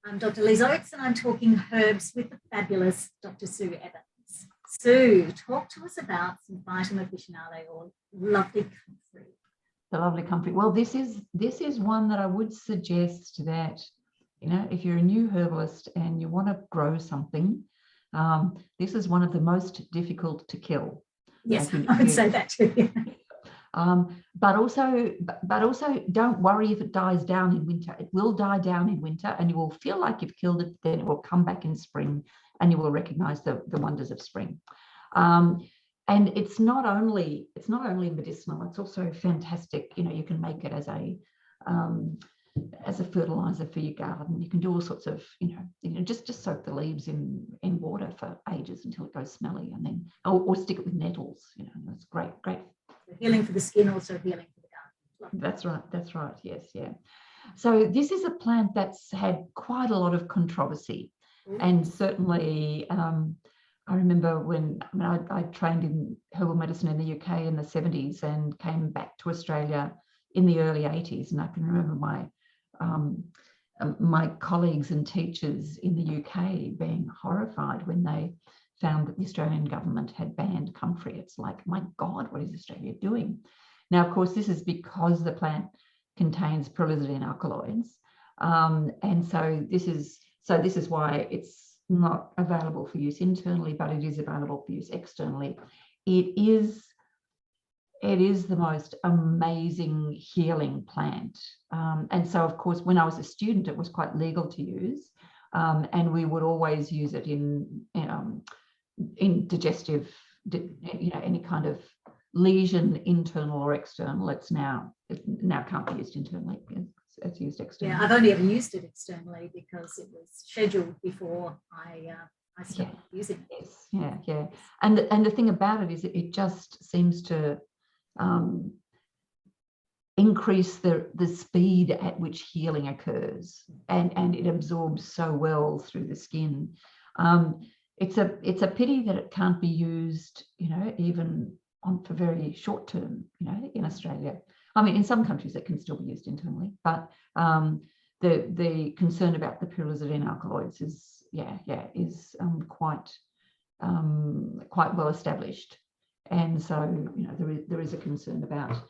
I'm Dr. Liz Oates and I'm talking herbs with the fabulous Dr. Sue Evans. Sue, talk to us about Symphytum officinale, or lovely comfrey. The lovely comfrey. Well, this is one that I would suggest that, if you're a new herbalist and you want to grow something, this is one of the most difficult to kill. Yes, I would say that too. But also don't worry if it dies down in winter. It will die down in winter and you will feel like you've killed it. Then it will come back in spring and you will recognize the wonders of spring. And it's not only medicinal, it's also fantastic. You can make it as a fertilizer for your garden. You can do all sorts of, just soak the leaves in water for ages until it goes smelly, and then or stick it with nettles. It's great. Healing for the skin, also healing for the garden. That's right. Yes, yeah. So this is a plant that's had quite a lot of controversy, and certainly I remember when I trained in herbal medicine in the UK in the 70s and came back to Australia in the early 80s, and I can remember my colleagues and teachers in the UK being horrified when they found that the Australian government had banned comfrey. It's like, my God, what is Australia doing? Now, of course, this is because the plant contains pyrrolizidine alkaloids, and so this is why it's not available for use internally, but it is available for use externally. It is the most amazing healing plant, and so of course, when I was a student, it was quite legal to use, and we would always use it in digestive, any kind of lesion, internal or external. It now can't be used internally. It's used externally. Yeah, I've only ever used it externally because it was scheduled before I started using it. Yes, yeah. And the thing about it is it just seems to increase the speed at which healing occurs, and it absorbs so well through the skin. It's a pity that it can't be used, even for very short term, in Australia. I mean, in some countries it can still be used internally, but the concern about the pyrrolizidine alkaloids is quite well established, and so there is a concern about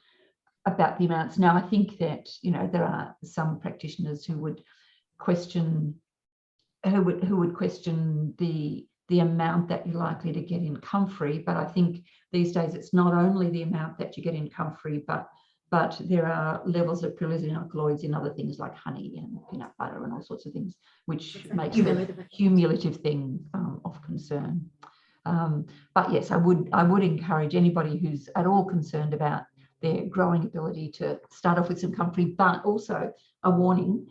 the amounts. Now, I think that there are some practitioners who would question the amount that you're likely to get in comfrey, but I think these days it's not only the amount that you get in comfrey, but there are levels of pyrrolizidine alkaloids in other things like honey and peanut butter and all sorts of things, which makes it a cumulative thing of concern. But yes, I would encourage anybody who's at all concerned about their growing ability to start off with some comfrey, but also a warning.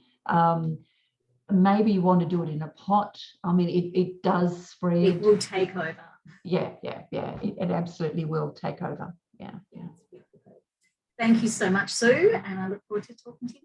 Maybe you want to do it in a pot. I mean, it does spread. It will take over. Yeah. It absolutely will take over. Yeah. Thank you so much, Sue, and I look forward to talking to you.